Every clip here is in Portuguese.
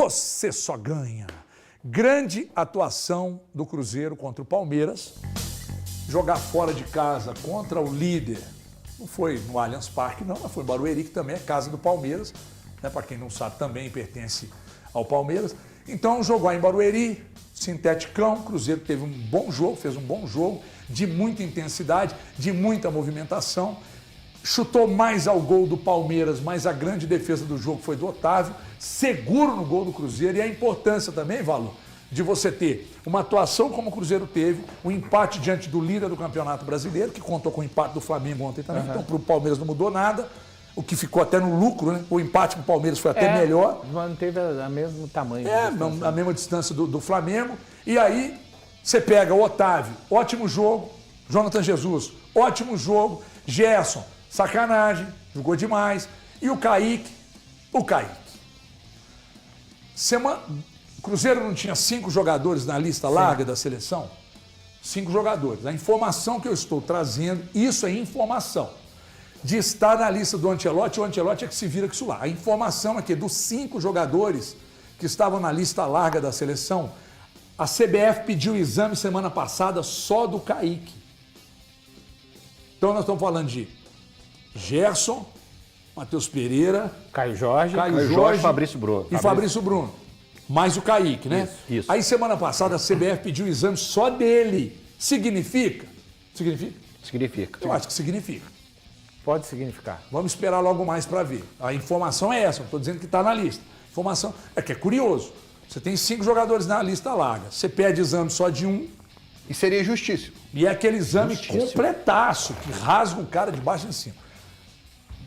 Você só ganha. Grande atuação do Cruzeiro contra o Palmeiras. Jogar fora de casa contra o líder. Não foi no Allianz Parque, não, mas foi em Barueri, que também é casa do Palmeiras. Né? Para quem não sabe, também pertence ao Palmeiras. Então, jogou em Barueri, sinteticão. O Cruzeiro teve um bom jogo, fez um bom jogo, de muita intensidade, de muita movimentação. Chutou mais ao gol do Palmeiras, mas a grande defesa do jogo foi do Otávio. Seguro no gol do Cruzeiro. E a importância também, Valor, de você ter uma atuação como o Cruzeiro teve, um empate diante do líder do Campeonato Brasileiro, que contou com o empate do Flamengo ontem também. Então, para o Palmeiras não mudou nada. O que ficou até no lucro, né? O empate com o Palmeiras foi até melhor. Manteve o mesmo tamanho. A mesma distância do Flamengo. E aí, você pega o Otávio, ótimo jogo. Jonathan Jesus, ótimo jogo. Gerson, sacanagem, jogou demais. E o Kaique. O Cruzeiro não tinha 5 jogadores na lista larga da seleção? 5 jogadores. A informação que eu estou trazendo, isso é informação. De estar na lista do Ancelotti, o Ancelotti é que se vira com isso lá. A informação é que dos 5 jogadores que estavam na lista larga da seleção, a CBF pediu o exame semana passada só do Kaique. Então nós estamos falando de Gerson, Matheus Pereira, Caio Jorge, Fabrício Bruno. E Fabrício Bruno. Mais o Kaique, né? Isso. Aí semana passada a CBF pediu o exame só dele. Significa? Significa. Eu acho que significa. Pode significar. Vamos esperar logo mais para ver. A informação é essa, não estou dizendo que está na lista. Informação é que é curioso. Você tem 5 jogadores na lista larga. Você pede exame só de um. E seria justíssimo. E é aquele exame completaço, que rasga o cara de baixo em cima.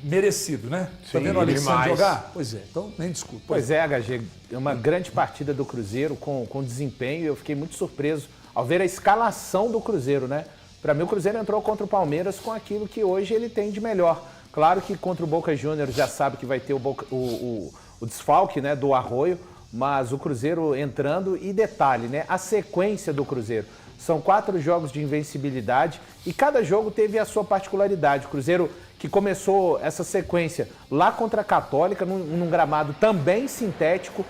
Merecido, né? Tá vendo o Alexandre jogar? Pois é, então nem discuto. Pois é, HG, uma grande partida do Cruzeiro com desempenho. Eu fiquei muito surpreso ao ver a escalação do Cruzeiro, né? Para mim, o Cruzeiro entrou contra o Palmeiras com aquilo que hoje ele tem de melhor. Claro que contra o Boca Juniors já sabe que vai ter o desfalque, né, do Arroio, mas o Cruzeiro entrando, e detalhe, né, a sequência do Cruzeiro. São 4 jogos de invencibilidade e cada jogo teve a sua particularidade. O Cruzeiro que começou essa sequência lá contra a Católica, num gramado também sintético,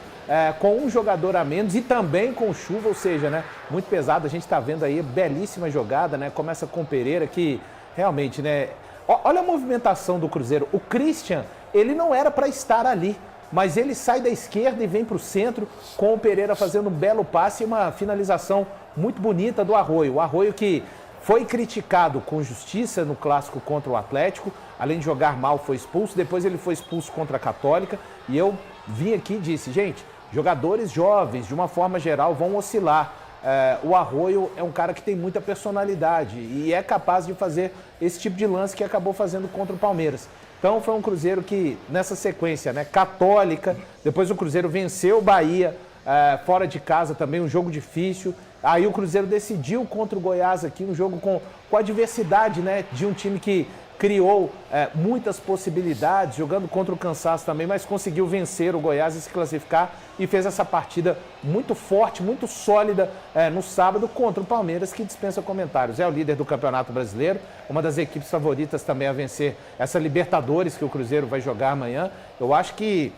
com um jogador a menos e também com chuva, ou seja, né, muito pesado. A gente está vendo aí, belíssima jogada, né? Começa com o Pereira, que realmente, né? Olha a movimentação do Cruzeiro. O Christian, ele não era para estar ali, mas ele sai da esquerda e vem para o centro, com o Pereira fazendo um belo passe e uma finalização muito bonita do Arroio. O Arroio que foi criticado com justiça no clássico contra o Atlético, além de jogar mal, foi expulso. Depois ele foi expulso contra a Católica e eu vim aqui e disse, gente, jogadores jovens, de uma forma geral, vão oscilar. O Arroio é um cara que tem muita personalidade e é capaz de fazer esse tipo de lance que acabou fazendo contra o Palmeiras. Então foi um Cruzeiro que, nessa sequência, né, Católica, depois o Cruzeiro venceu o Bahia, fora de casa também, um jogo difícil. Aí o Cruzeiro decidiu contra o Goiás aqui, um jogo com a diversidade, né, de um time que criou muitas possibilidades, jogando contra o cansaço também, mas conseguiu vencer o Goiás e se classificar e fez essa partida muito forte, muito sólida no sábado contra o Palmeiras, que dispensa comentários. É o líder do Campeonato Brasileiro, uma das equipes favoritas também a vencer essa Libertadores que o Cruzeiro vai jogar amanhã. Eu acho que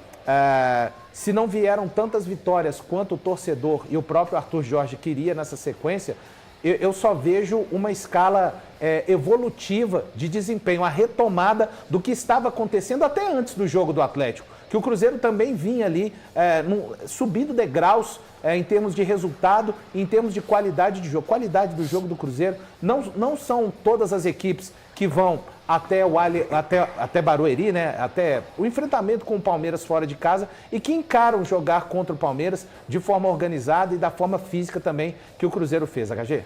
se não vieram tantas vitórias quanto o torcedor e o próprio Arthur Jorge queria nessa sequência, eu só vejo uma escala evolutiva de desempenho, a retomada do que estava acontecendo até antes do jogo do Atlético, que o Cruzeiro também vinha ali subindo degraus em termos de resultado e em termos de qualidade de jogo. Qualidade do jogo do Cruzeiro não são todas as equipes que vão até Barueri, né? Até o enfrentamento com o Palmeiras fora de casa e que encaram jogar contra o Palmeiras de forma organizada e da forma física também que o Cruzeiro fez, HG.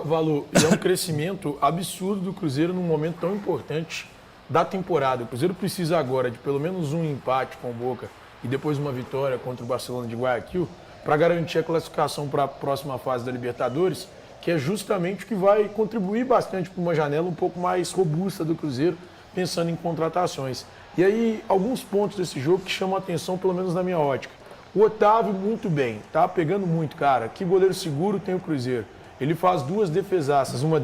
Valu, é um crescimento absurdo do Cruzeiro num momento tão importante da temporada. O Cruzeiro precisa agora de pelo menos um empate com o Boca e depois uma vitória contra o Barcelona de Guayaquil para garantir a classificação para a próxima fase da Libertadores, que é justamente o que vai contribuir bastante para uma janela um pouco mais robusta do Cruzeiro, pensando em contratações. E aí, alguns pontos desse jogo que chamam a atenção, pelo menos na minha ótica. O Otávio, muito bem, tá pegando muito, cara. Que goleiro seguro tem o Cruzeiro. Ele faz 2 defesaças, uma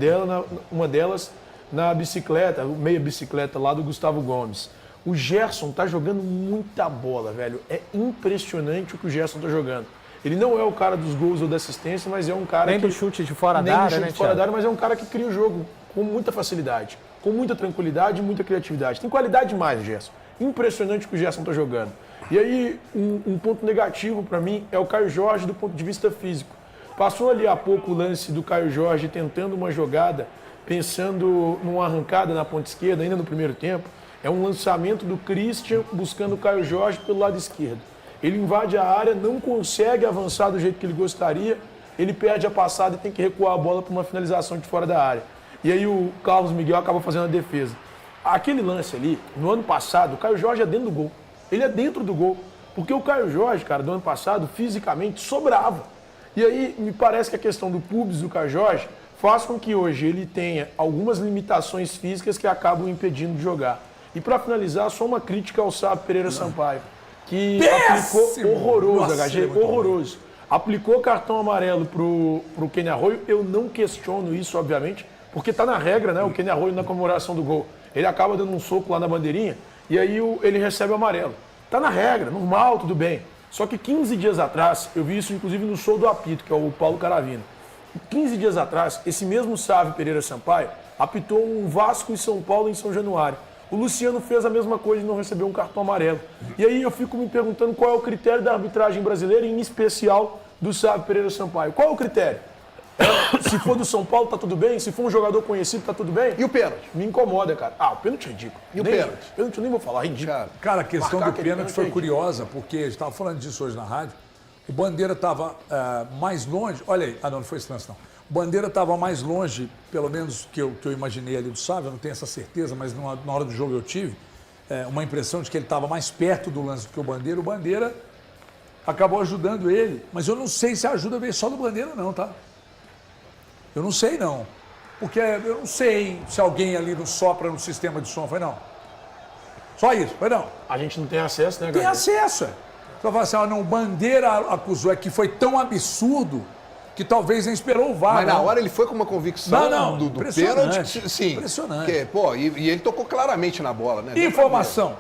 delas na bicicleta, meia bicicleta lá do Gustavo Gomes. O Gerson tá jogando muita bola, velho. É impressionante o que o Gerson tá jogando. Ele não é o cara dos gols ou da assistência, mas é um cara Nem que... do chute de fora nem da do área, chute né, de fora Thiago? da área, mas é um cara que cria o jogo com muita facilidade, com muita tranquilidade e muita criatividade. Tem qualidade demais, Gerson. Impressionante o que o Gerson tá jogando. E aí, um ponto negativo para mim é o Caio Jorge do ponto de vista físico. Passou ali há pouco o lance do Caio Jorge tentando uma jogada, pensando numa arrancada na ponta esquerda, ainda no primeiro tempo. É um lançamento do Christian buscando o Caio Jorge pelo lado esquerdo. Ele invade a área, não consegue avançar do jeito que ele gostaria, ele perde a passada e tem que recuar a bola para uma finalização de fora da área. E aí o Carlos Miguel acaba fazendo a defesa. Aquele lance ali, no ano passado, o Caio Jorge é dentro do gol. Ele é dentro do gol. Porque o Caio Jorge, cara, do ano passado, fisicamente, sobrava. E aí, me parece que a questão do pubis do Caio Jorge faz com que hoje ele tenha algumas limitações físicas que acabam impedindo de jogar. E para finalizar, só uma crítica ao Sábio Pereira Sampaio, que Péssimo! aplicou horroroso, Nossa, HG, ele é muito horroroso. Aplicou cartão amarelo pro Kenny Arroio, eu não questiono isso, obviamente, porque tá na regra, né? O Kenny Arroio na comemoração do gol, ele acaba dando um soco lá na bandeirinha e aí ele recebe o amarelo. Tá na regra, normal, tudo bem. Só que 15 dias atrás, eu vi isso inclusive no show do apito, que é o Paulo Caravina. 15 dias atrás, esse mesmo Sávio Pereira Sampaio apitou um Vasco e São Paulo em São Januário. O Luciano fez a mesma coisa e não recebeu um cartão amarelo. E aí eu fico me perguntando qual é o critério da arbitragem brasileira, em especial do Sávio Pereira Sampaio. Qual é o critério? Se for do São Paulo, tá tudo bem? Se for um jogador conhecido, tá tudo bem? E o pênalti? Me incomoda, cara. Ah, o pênalti é ridículo. E o Nem- pênalti? Pênalti eu nem vou falar, ridículo. Cara, a questão Marcar do aquele pênalti foi pênalti é curiosa, porque a gente estava falando disso hoje na rádio. O Bandeira estava mais longe. Olha aí, não foi esse lance, não. O Bandeira estava mais longe, pelo menos que eu imaginei ali do Sávio, eu não tenho essa certeza, mas na hora do jogo eu tive uma impressão de que ele estava mais perto do lance do que o Bandeira. O Bandeira acabou ajudando ele, mas eu não sei se a ajuda veio só do Bandeira, não, tá? Eu não sei, não. Porque eu não sei se alguém ali não sopra no sistema de som. Foi não. Só isso, foi não. A gente não tem acesso, né, Tem galera? acesso. Você vai falar assim, não, o Bandeira acusou, é que foi tão absurdo que talvez nem esperou o VAR. Mas na não. hora ele foi com uma convicção Não, do impressionante, pênalti. Sim. impressionante. Que, pô, e ele tocou claramente na bola, né? Informação.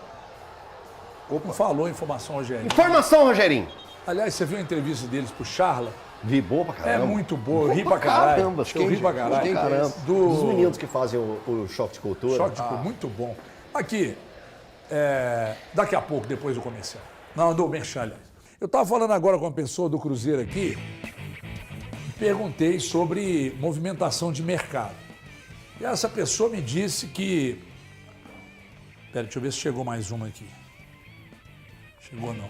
Não falou informação, Rogério. Informação, Rogerinho. Aliás, você viu a entrevista deles pro Charla? Vi boa pra É caramba. muito boa, eu ri Boa pra caralho. caramba. Eu ri pra caralho. Caramba. Do- Dos meninos que fazem o choque de cultura. Choque, muito bom. Aqui, daqui a pouco, depois do comercial. Não, do merchan, aliás. Eu estava falando agora com uma pessoa do Cruzeiro aqui, perguntei sobre movimentação de mercado. E essa pessoa me disse que... Pera, deixa eu ver se chegou mais uma aqui. Chegou não.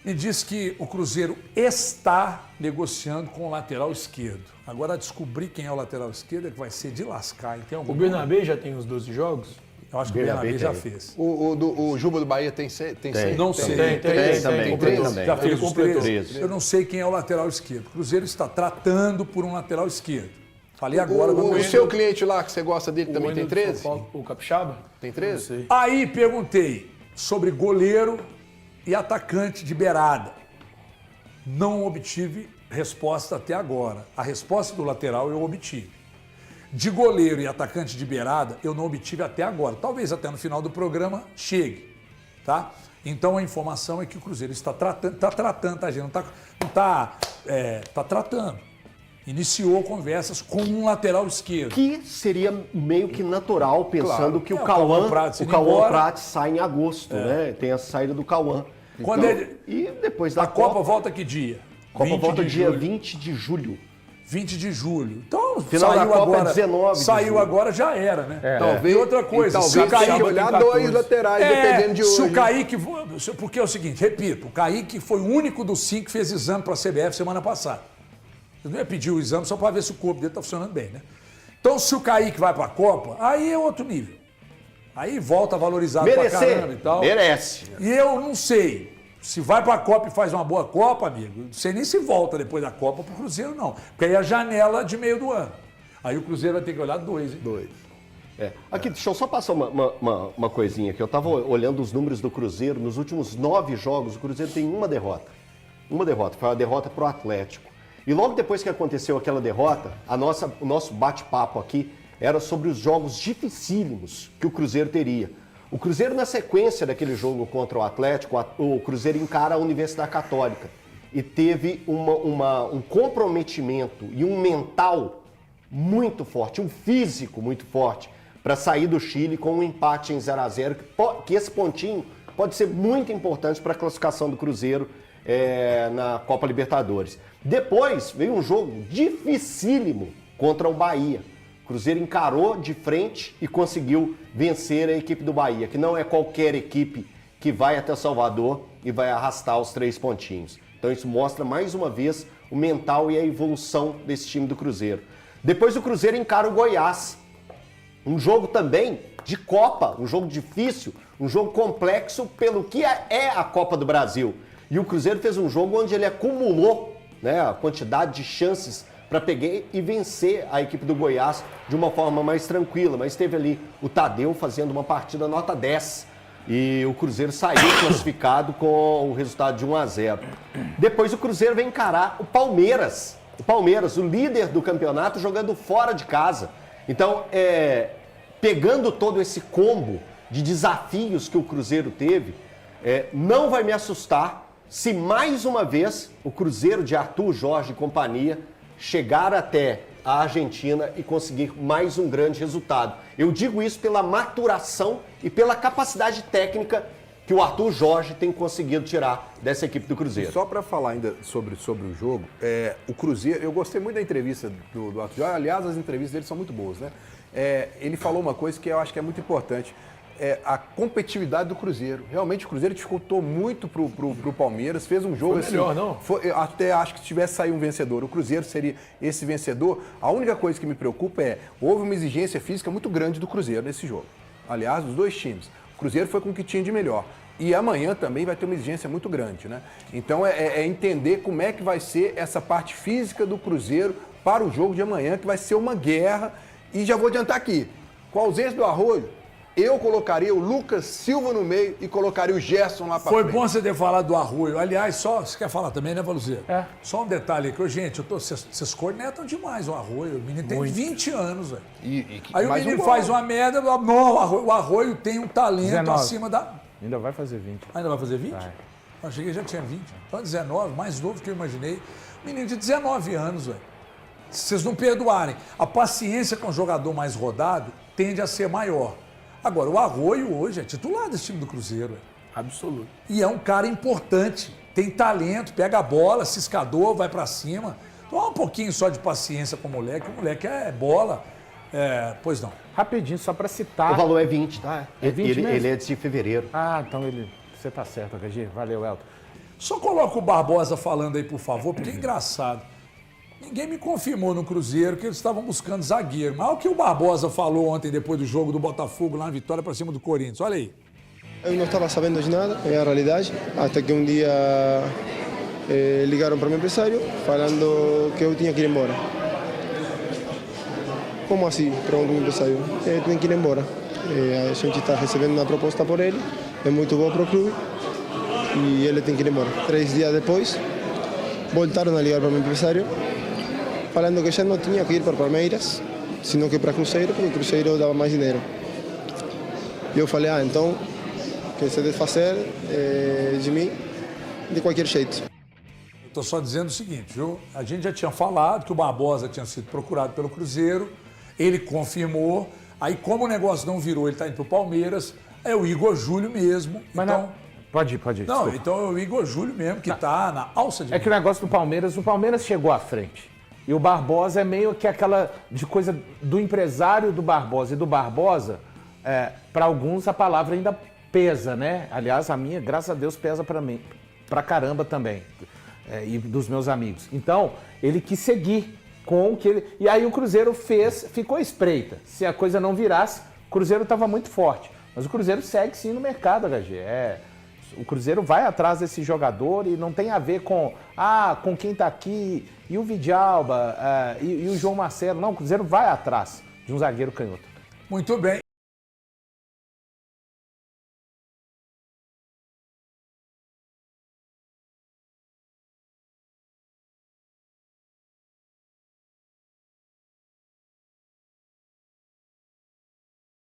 Me disse que o Cruzeiro está negociando com o lateral esquerdo. Agora, descobrir quem é o lateral esquerdo é que vai ser de lascar. Hein? Tem algum O Bernabé já tem os 12 jogos? Eu acho que o Bernabé Bernabé já tem. fez. O Juba do Bahia tem seis? Não sei. Tem também, completou. também. Já fez Ele os completou. 13? Eu não sei quem é o lateral esquerdo. O Cruzeiro está tratando por um lateral esquerdo. Falei agora. O seu cliente lá, que você gosta dele, também tem Wendel de 13? São Paulo, o Capixaba? Tem Não 13? sei. Aí perguntei sobre goleiro e atacante de beirada. Não obtive resposta até agora. A resposta do lateral eu obtive. De goleiro e atacante de beirada eu não obtive até agora. Talvez até no final do programa chegue, tá? Então a informação é que o Cruzeiro está tratando, tá, gente? Tá tratando. Iniciou conversas com um lateral esquerdo. Que seria meio que natural, pensando Claro. que o o Cauã Cauã Prates o indo Cauã embora. Prates sai em agosto, né? Tem a saída do Cauã. Quando Então, ele- E depois da A Copa volta que dia? Copa 20 volta de dia julho. 20 de julho. 20 de julho. Então, Final da saiu Copa é agora. 19 de Saiu julho. agora, já era, né? Talvez, E outra coisa, e se talvez o Kaique tenha que olhar 14. dois laterais, dependendo de se hoje. o Kaique... Porque é o seguinte, repito, o Kaique foi o único dos 5 que fez exame para a CBF semana passada. Eu não ia pedir o exame só para ver se o corpo dele está funcionando bem, né? Então, se o Kaique vai para a Copa, aí é outro nível. Aí volta valorizado pra caramba e tal. Merece. E eu não sei se vai para a Copa e faz uma boa Copa, amigo. Não sei nem se volta depois da Copa pro Cruzeiro, não. Porque aí é a janela de meio do ano. Aí o Cruzeiro vai ter que olhar 2, hein? 2. Aqui, deixa eu só passar uma coisinha aqui. Eu estava olhando os números do Cruzeiro. Nos últimos 9 jogos, o Cruzeiro tem uma derrota. Uma derrota. Foi a derrota pro Atlético. E logo depois que aconteceu aquela derrota, o nosso bate-papo aqui era sobre os jogos dificílimos que o Cruzeiro teria. O Cruzeiro, na sequência daquele jogo contra o Atlético, o Cruzeiro encara a Universidade Católica e teve um comprometimento e um mental muito forte, um físico muito forte para sair do Chile com um empate em 0-0, que esse pontinho pode ser muito importante para a classificação do Cruzeiro na Copa Libertadores. Depois veio um jogo dificílimo contra o Bahia. O Cruzeiro encarou de frente e conseguiu vencer a equipe do Bahia, que não é qualquer equipe que vai até Salvador e vai arrastar os 3 pontinhos. Então isso mostra mais uma vez o mental e a evolução desse time do Cruzeiro. Depois o Cruzeiro encara o Goiás. Um jogo também de Copa, um jogo difícil, um jogo complexo pelo que é a Copa do Brasil. E o Cruzeiro fez um jogo onde ele acumulou, né, a quantidade de chances para pegar e vencer a equipe do Goiás de uma forma mais tranquila. Mas teve ali o Tadeu fazendo uma partida nota 10 e o Cruzeiro saiu classificado com o resultado de 1-0. Depois o Cruzeiro vem encarar o Palmeiras. O Palmeiras, o líder do campeonato, jogando fora de casa. Então, pegando todo esse combo de desafios que o Cruzeiro teve, não vai me assustar se mais uma vez o Cruzeiro de Arthur Jorge e companhia chegar até a Argentina e conseguir mais um grande resultado. Eu digo isso pela maturação e pela capacidade técnica que o Arthur Jorge tem conseguido tirar dessa equipe do Cruzeiro. Só para falar ainda sobre o jogo, o Cruzeiro, eu gostei muito da entrevista do Arthur Jorge, aliás, as entrevistas dele são muito boas, né? Ele falou uma coisa que eu acho que é muito importante, a competitividade do Cruzeiro. Realmente o Cruzeiro dificultou muito pro Palmeiras, fez um jogo foi melhor, assim, não? Eu até acho que se tivesse saído um vencedor, o Cruzeiro seria esse vencedor. A única coisa que me preocupa houve uma exigência física muito grande do Cruzeiro nesse jogo. Aliás, dos dois times. O Cruzeiro foi com o que tinha de melhor. E amanhã também vai ter uma exigência muito grande, né? Então entender como é que vai ser essa parte física do Cruzeiro para o jogo de amanhã, que vai ser uma guerra. E já vou adiantar aqui, com a ausência do Arroio, eu colocaria o Lucas Silva no meio e colocaria o Gerson lá para frente. Foi bom você ter falado do Arroio. Aliás, você quer falar também, né, Valuzeiro? Só um detalhe aqui. Gente, vocês cornetam demais o Arroio. O menino tem 20 anos, velho. Aí o menino faz uma merda, não, o Arroio tem um talento 19. acima da... Ainda vai fazer 20. Ainda vai fazer 20? Vai. Eu achei que já tinha 20. Então 19, mais novo que eu imaginei. Menino de 19 anos, velho. Se vocês não perdoarem, a paciência com o jogador mais rodado tende a ser maior. Agora, o Arroio hoje é titular desse time do Cruzeiro. Véio. Absoluto. E é um cara importante, tem talento, pega a bola, ciscador, vai pra cima. Então, um pouquinho só de paciência com o moleque é bola. Pois não. Rapidinho, só para citar. O valor é 20, tá? É 20 mesmo? Ele é de fevereiro. Ah, então você tá certo, HG. Valeu, Elton. Só coloca o Barbosa falando aí, por favor, porque é engraçado. Ninguém me confirmou no Cruzeiro que eles estavam buscando zagueiro. Mas olha o que o Barbosa falou ontem, depois do jogo do Botafogo, lá na vitória para cima do Corinthians. Olha aí. Eu não estava sabendo de nada, é a realidade, até que um dia ligaram para o meu empresário falando que eu tinha que ir embora. Como assim? Perguntou o empresário. Eu tenho que ir embora. A gente está recebendo uma proposta por ele, é muito boa para o clube e ele tem que ir embora. 3 dias depois, voltaram a ligar para o meu empresário falando que já não tinha que ir para Palmeiras, sino que para Cruzeiro, porque o Cruzeiro dava mais dinheiro. E eu falei, então, que se desfazer de mim de qualquer jeito. Estou só dizendo o seguinte, viu? A gente já tinha falado que o Barbosa tinha sido procurado pelo Cruzeiro, ele confirmou, aí como o negócio não virou, ele está indo para o Palmeiras, é o Igor Júlio mesmo. Mas então, não, pode ir. Não, desculpa. então é o Igor Júlio mesmo que está na alça de... É que o negócio do Palmeiras, o Palmeiras chegou à frente. E o Barbosa é meio que aquela de coisa do empresário do Barbosa e do Barbosa, para alguns a palavra ainda pesa, né? Aliás, a minha, graças a Deus, pesa para mim, pra caramba também, e dos meus amigos. Então, ele quis seguir com o que ele... E aí o Cruzeiro ficou espreita. Se a coisa não virasse, o Cruzeiro estava muito forte. Mas o Cruzeiro segue sim no mercado, HG. O Cruzeiro vai atrás desse jogador e não tem a ver com quem tá aqui, e o Vidalba, e o João Marcelo. Não, o Cruzeiro vai atrás de um zagueiro canhoto. Muito bem.